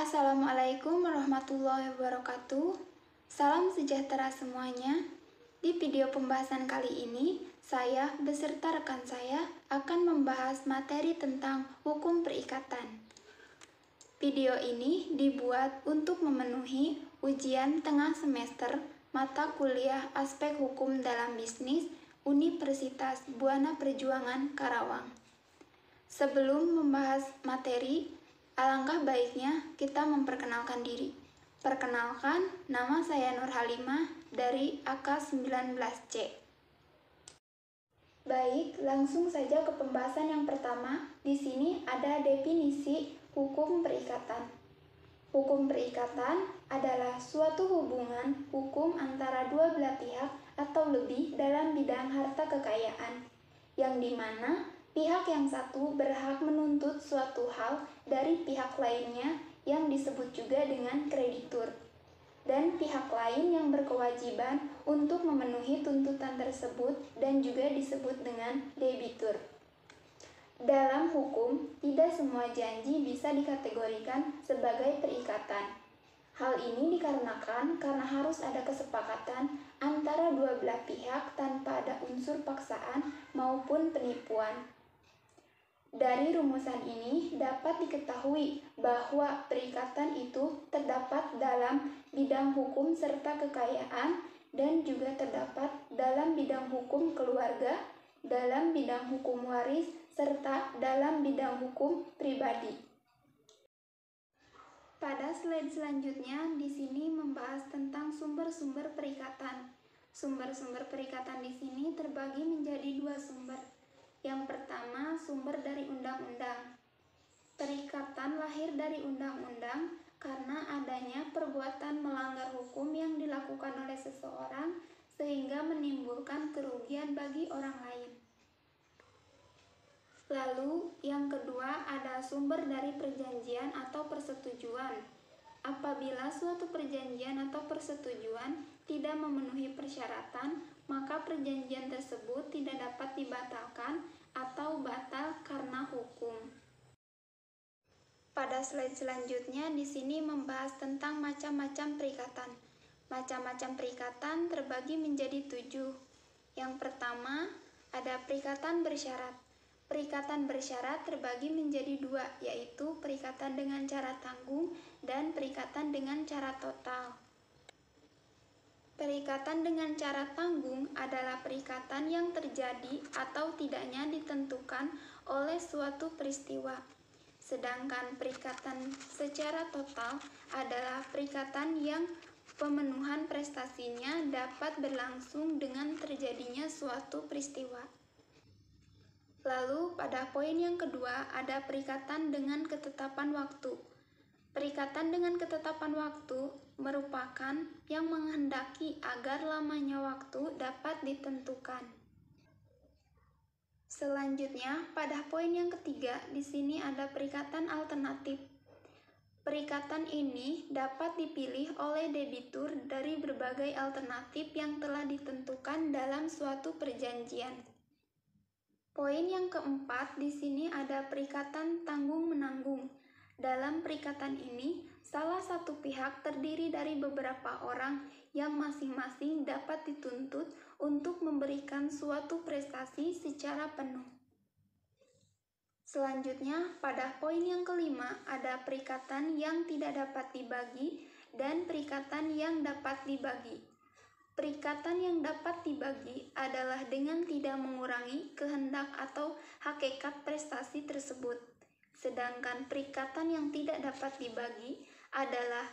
Assalamualaikum warahmatullahi wabarakatuh. Salam sejahtera semuanya. Di video pembahasan kali ini, saya beserta rekan saya akan membahas materi tentang hukum perikatan. Video ini dibuat untuk memenuhi ujian tengah semester mata kuliah Aspek Hukum dalam Bisnis Universitas Buana Perjuangan Karawang. Sebelum membahas materi, alangkah baiknya kita memperkenalkan diri. Perkenalkan, nama saya Nur Halimah dari AK19C. Baik, langsung saja ke pembahasan yang pertama. Di sini ada definisi hukum perikatan. Hukum perikatan adalah suatu hubungan hukum antara dua belah pihak atau lebih dalam bidang harta kekayaan, yang dimana pihak yang satu berhak menuntut suatu hal dari pihak lainnya yang disebut juga dengan kreditur, dan pihak lain yang berkewajiban untuk memenuhi tuntutan tersebut dan juga disebut dengan debitur. Dalam hukum, tidak semua janji bisa dikategorikan sebagai perikatan. Hal ini dikarenakan karena harus ada kesepakatan antara dua belah pihak tanpa ada unsur paksaan maupun penipuan. Dari rumusan ini dapat diketahui bahwa perikatan itu terdapat dalam bidang hukum serta kekayaan dan juga terdapat dalam bidang hukum keluarga, dalam bidang hukum waris, serta dalam bidang hukum pribadi. Pada slide selanjutnya di sini membahas tentang sumber-sumber perikatan. Sumber-sumber perikatan di sini terbagi menjadi dua sumber. Yang pertama, sumber dari undang-undang. Perikatan lahir dari undang-undang karena adanya perbuatan melanggar hukum yang dilakukan oleh seseorang sehingga menimbulkan kerugian bagi orang lain. Lalu, yang kedua ada sumber dari perjanjian atau persetujuan. Apabila suatu perjanjian atau persetujuan tidak memenuhi persyaratan, maka perjanjian tersebut tidak dapat dibatalkan atau batal karena hukum. Pada slide selanjutnya di sini membahas tentang macam-macam perikatan. Macam-macam perikatan terbagi menjadi 7. Yang pertama, ada perikatan bersyarat. Perikatan bersyarat terbagi menjadi 2, yaitu perikatan dengan cara tanggung dan perikatan dengan cara total. Perikatan dengan cara tanggung adalah perikatan yang terjadi atau tidaknya ditentukan oleh suatu peristiwa. Sedangkan perikatan secara total adalah perikatan yang pemenuhan prestasinya dapat berlangsung dengan terjadinya suatu peristiwa. Lalu pada poin yang kedua ada perikatan dengan ketetapan waktu. Perikatan dengan ketetapan waktu merupakan yang menghendaki agar lamanya waktu dapat ditentukan. Selanjutnya, pada poin yang ketiga, di sini ada perikatan alternatif. Perikatan ini dapat dipilih oleh debitur dari berbagai alternatif yang telah ditentukan dalam suatu perjanjian. Poin yang keempat, di sini ada perikatan tanggung-menanggung. Dalam perikatan ini, salah satu pihak terdiri dari beberapa orang yang masing-masing dapat dituntut untuk memberikan suatu prestasi secara penuh. Selanjutnya, pada poin yang kelima, ada perikatan yang tidak dapat dibagi dan perikatan yang dapat dibagi. Perikatan yang dapat dibagi adalah dengan tidak mengurangi kehendak atau hakikat prestasi tersebut. Sedangkan perikatan yang tidak dapat dibagi adalah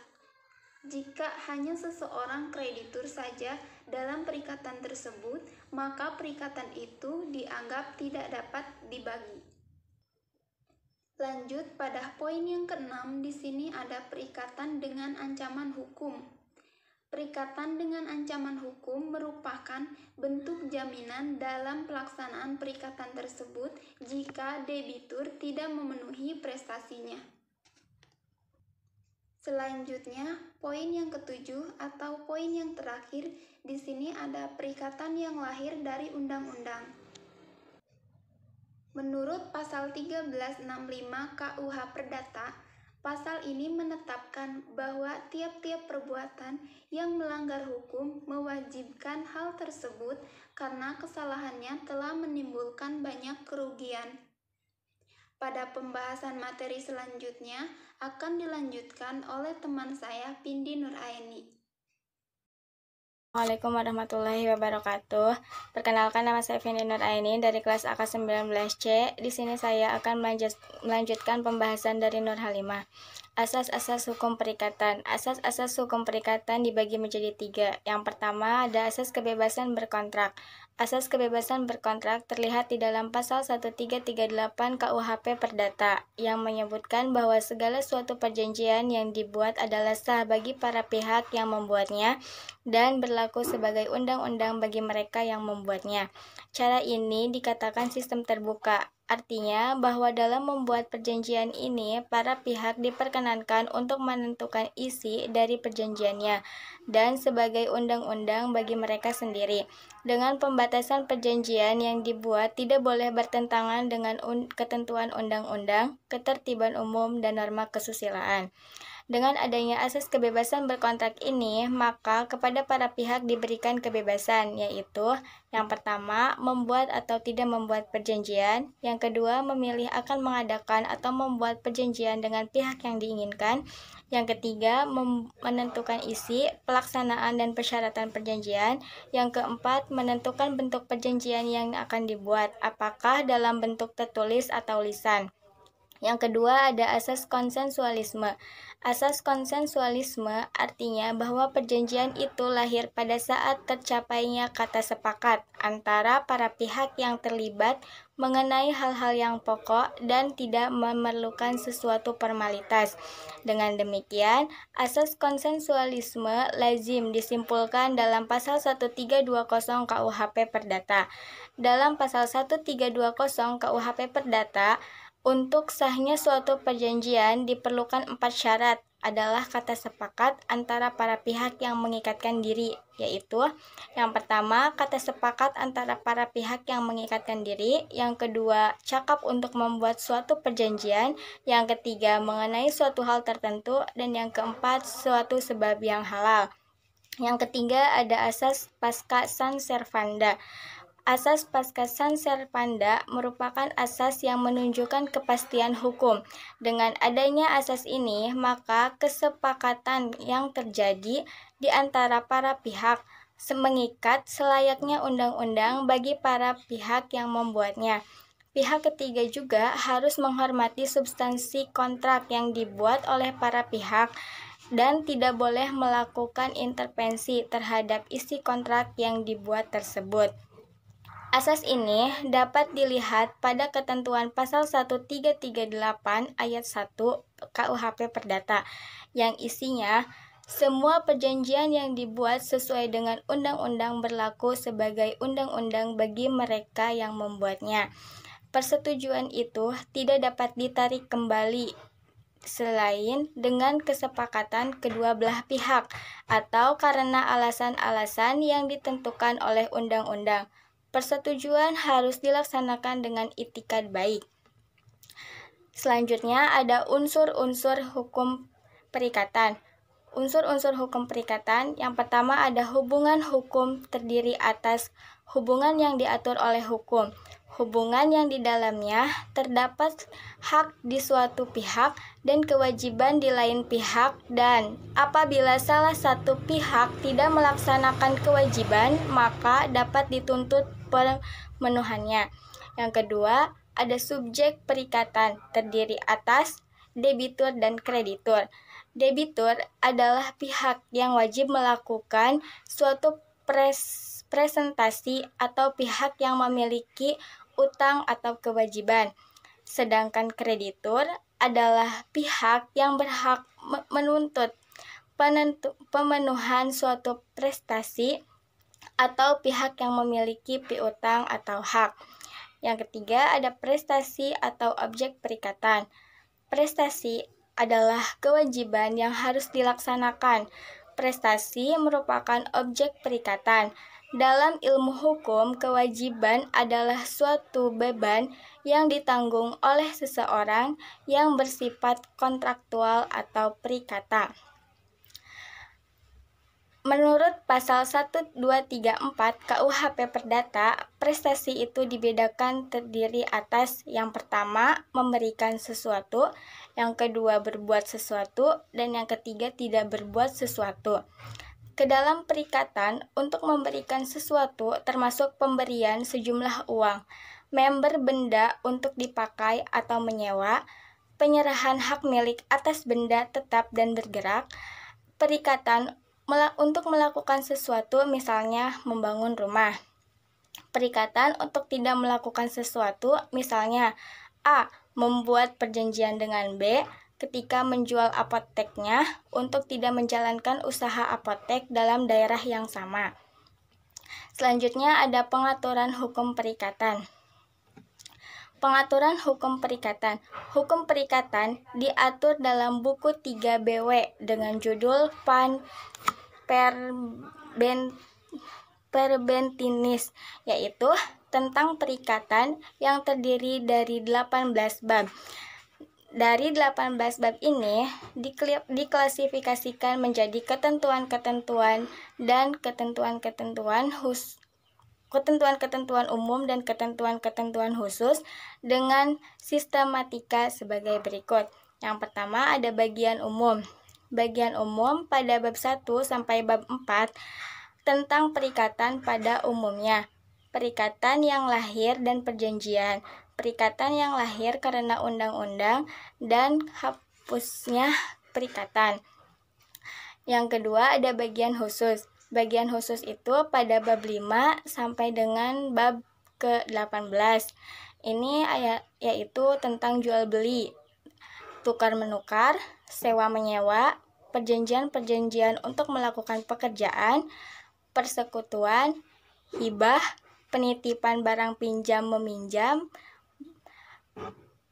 jika hanya seseorang kreditur saja dalam perikatan tersebut, maka perikatan itu dianggap tidak dapat dibagi. Lanjut pada poin yang keenam, di sini ada perikatan dengan ancaman hukum. Perikatan dengan ancaman hukum merupakan bentuk jaminan dalam pelaksanaan perikatan tersebut jika debitur tidak memenuhi prestasinya. Selanjutnya, poin yang ketujuh atau poin yang terakhir, di sini ada perikatan yang lahir dari undang-undang. Menurut pasal 1365 KUH Perdata, Pasal ini menetapkan bahwa tiap-tiap perbuatan yang melanggar hukum mewajibkan hal tersebut karena kesalahannya telah menimbulkan banyak kerugian. Pada pembahasan materi selanjutnya akan dilanjutkan oleh teman saya, Pindi Nuraini. Assalamualaikum warahmatullahi wabarakatuh. Perkenalkan, nama saya Vindi Nuraini dari kelas AK19C. Di sini saya akan melanjutkan pembahasan dari Nur Halimah. Asas-asas hukum perikatan. Asas-asas hukum perikatan dibagi menjadi 3. Yang pertama ada asas kebebasan berkontrak. Asas kebebasan berkontrak terlihat di dalam pasal 1338 KUHP Perdata yang menyebutkan bahwa segala suatu perjanjian yang dibuat adalah sah bagi para pihak yang membuatnya dan berlaku sebagai undang-undang bagi mereka yang membuatnya. Cara ini dikatakan sistem terbuka. Artinya bahwa dalam membuat perjanjian ini, para pihak diperkenankan untuk menentukan isi dari perjanjiannya dan sebagai undang-undang bagi mereka sendiri. Dengan pembatasan perjanjian yang dibuat tidak boleh bertentangan dengan ketentuan undang-undang, ketertiban umum, dan norma kesusilaan. Dengan adanya asas kebebasan berkontrak ini, maka kepada para pihak diberikan kebebasan, yaitu yang pertama, membuat atau tidak membuat perjanjian. Yang kedua, memilih akan mengadakan atau membuat perjanjian dengan pihak yang diinginkan. Yang ketiga, menentukan isi, pelaksanaan, dan persyaratan perjanjian. Yang keempat, menentukan bentuk perjanjian yang akan dibuat, apakah dalam bentuk tertulis atau lisan. Yang kedua ada asas konsensualisme. Asas konsensualisme artinya bahwa perjanjian itu lahir pada saat tercapainya kata sepakat antara para pihak yang terlibat mengenai hal-hal yang pokok dan tidak memerlukan sesuatu formalitas. Dengan demikian, asas konsensualisme lazim disimpulkan dalam pasal 1320 KUHP Perdata. Dalam pasal 1320 KUHP Perdata, untuk sahnya suatu perjanjian diperlukan 4 syarat, adalah kata sepakat antara para pihak yang mengikatkan diri, yaitu yang pertama, kata sepakat antara para pihak yang mengikatkan diri, yang kedua, cakap untuk membuat suatu perjanjian, yang ketiga, mengenai suatu hal tertentu, dan yang keempat, suatu sebab yang halal. Yang ketiga ada asas pasca sunt servanda. Asas pasca sunt servanda merupakan asas yang menunjukkan kepastian hukum. Dengan adanya asas ini, maka kesepakatan yang terjadi di antara para pihak mengikat selayaknya undang-undang bagi para pihak yang membuatnya. Pihak ketiga juga harus menghormati substansi kontrak yang dibuat oleh para pihak dan tidak boleh melakukan intervensi terhadap isi kontrak yang dibuat tersebut. Asas ini dapat dilihat pada ketentuan pasal 1338 ayat 1 KUHP Perdata yang isinya semua perjanjian yang dibuat sesuai dengan undang-undang berlaku sebagai undang-undang bagi mereka yang membuatnya. Persetujuan itu tidak dapat ditarik kembali selain dengan kesepakatan kedua belah pihak atau karena alasan-alasan yang ditentukan oleh undang-undang. Persetujuan harus dilaksanakan dengan itikad baik. Selanjutnya ada unsur-unsur hukum perikatan. Unsur-unsur hukum perikatan yang pertama ada hubungan hukum terdiri atas hubungan yang diatur oleh hukum. Hubungan yang di dalamnya terdapat hak di suatu pihak dan kewajiban di lain pihak, dan apabila salah satu pihak tidak melaksanakan kewajiban, maka dapat dituntut pemenuhannya. Yang kedua, ada subjek perikatan terdiri atas debitur dan kreditur. Debitur adalah pihak yang wajib melakukan suatu presentasi atau pihak yang memiliki utang atau kewajiban. Sedangkan kreditur adalah pihak yang berhak menuntut pemenuhan suatu prestasi atau pihak yang memiliki piutang atau hak. Yang ketiga ada prestasi atau objek perikatan. Prestasi adalah kewajiban yang harus dilaksanakan. Prestasi merupakan objek perikatan. Dalam ilmu hukum, kewajiban adalah suatu beban yang ditanggung oleh seseorang yang bersifat kontraktual atau perikata. Menurut pasal 1234 KUHP Perdata, prestasi itu dibedakan terdiri atas yang pertama, memberikan sesuatu, yang kedua, berbuat sesuatu, dan yang ketiga, tidak berbuat sesuatu. Ke dalam perikatan, untuk memberikan sesuatu termasuk pemberian sejumlah uang, member benda untuk dipakai atau menyewa, penyerahan hak milik atas benda tetap dan bergerak, perikatan untuk melakukan sesuatu, misalnya membangun rumah. Perikatan untuk tidak melakukan sesuatu, misalnya A. Membuat perjanjian dengan B ketika menjual apoteknya untuk tidak menjalankan usaha apotek dalam daerah yang sama. Selanjutnya ada pengaturan hukum perikatan. Pengaturan hukum perikatan. Hukum perikatan diatur dalam buku 3 BW dengan judul Perbentinis, yaitu tentang perikatan yang terdiri dari 18 bab. Dari 18 bab ini diklasifikasikan menjadi ketentuan-ketentuan dan ketentuan-ketentuan umum dan ketentuan-ketentuan khusus dengan sistematika sebagai berikut. Yang pertama ada bagian umum. Bagian umum pada bab 1 sampai bab 4 tentang perikatan pada umumnya. Perikatan yang lahir dan perjanjian. Perikatan yang lahir karena undang-undang dan hapusnya perikatan. Yang kedua ada bagian khusus. Bagian khusus itu pada bab 5 sampai dengan bab ke-18. Ini yaitu tentang jual beli, tukar menukar, sewa menyewa, perjanjian-perjanjian untuk melakukan pekerjaan, persekutuan, hibah, penitipan barang pinjam meminjam,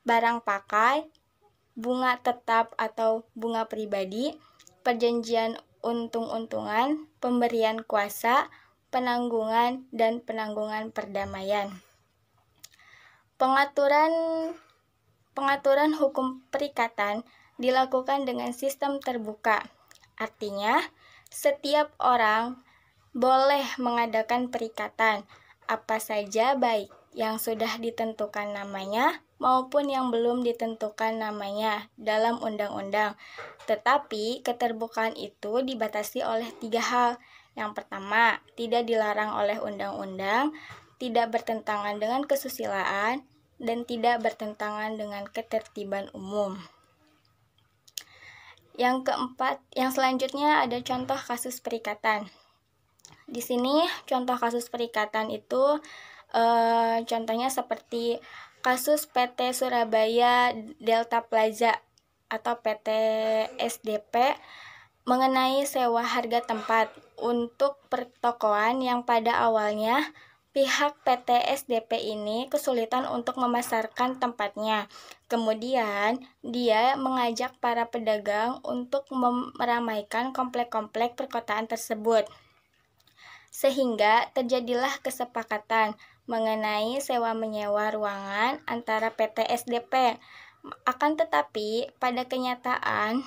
barang pakai, bunga tetap atau bunga pribadi, perjanjian untung-untungan, pemberian kuasa, penanggungan, dan penanggungan perdamaian. Pengaturan hukum perikatan dilakukan dengan sistem terbuka. Artinya, setiap orang boleh mengadakan perikatan apa saja, baik yang sudah ditentukan namanya maupun yang belum ditentukan namanya dalam undang-undang. Tetapi keterbukaan itu dibatasi oleh 3 hal. Yang pertama, tidak dilarang oleh undang-undang, tidak bertentangan dengan kesusilaan, dan tidak bertentangan dengan ketertiban umum. Yang keempat, yang selanjutnya ada contoh kasus perikatan. Di sini contoh kasus perikatan itu contohnya seperti kasus PT Surabaya Delta Plaza atau PT SDP mengenai sewa harga tempat untuk pertokoan yang pada awalnya pihak PT SDP ini kesulitan untuk memasarkan tempatnya. Kemudian, dia mengajak para pedagang untuk meramaikan komplek-komplek perkotaan tersebut. Sehingga terjadilah kesepakatan mengenai sewa menyewa ruangan antara PT SDP. Akan tetapi, pada kenyataan,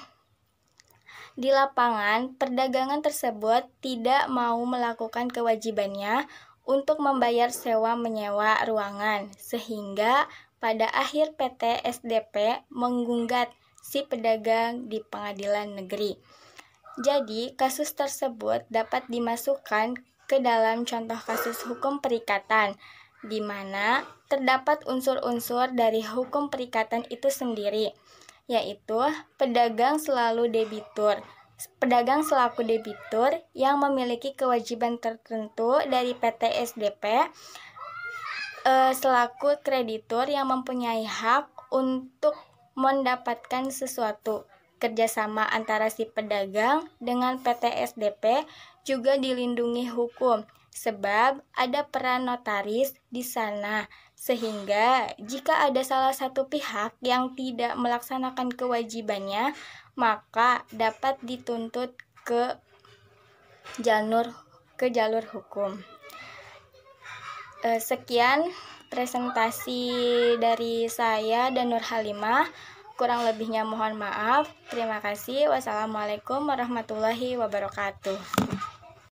di lapangan, perdagangan tersebut tidak mau melakukan kewajibannya untuk membayar sewa menyewa ruangan, sehingga pada akhir PT SDP menggugat si pedagang di pengadilan negeri. Jadi, kasus tersebut dapat dimasukkan ke dalam contoh kasus hukum perikatan, di mana terdapat unsur-unsur dari hukum perikatan itu sendiri, yaitu pedagang selaku debitur yang memiliki kewajiban tertentu dari PT SDP selaku kreditur yang mempunyai hak untuk mendapatkan sesuatu. Kerjasama antara si pedagang dengan PT SDP juga dilindungi hukum, sebab ada peran notaris di sana, sehingga jika ada salah satu pihak yang tidak melaksanakan kewajibannya, maka dapat dituntut ke jalur hukum. Sekian presentasi dari saya dan Nur Halimah. Kurang lebihnya mohon maaf. Terima kasih. Wassalamualaikum warahmatullahi wabarakatuh.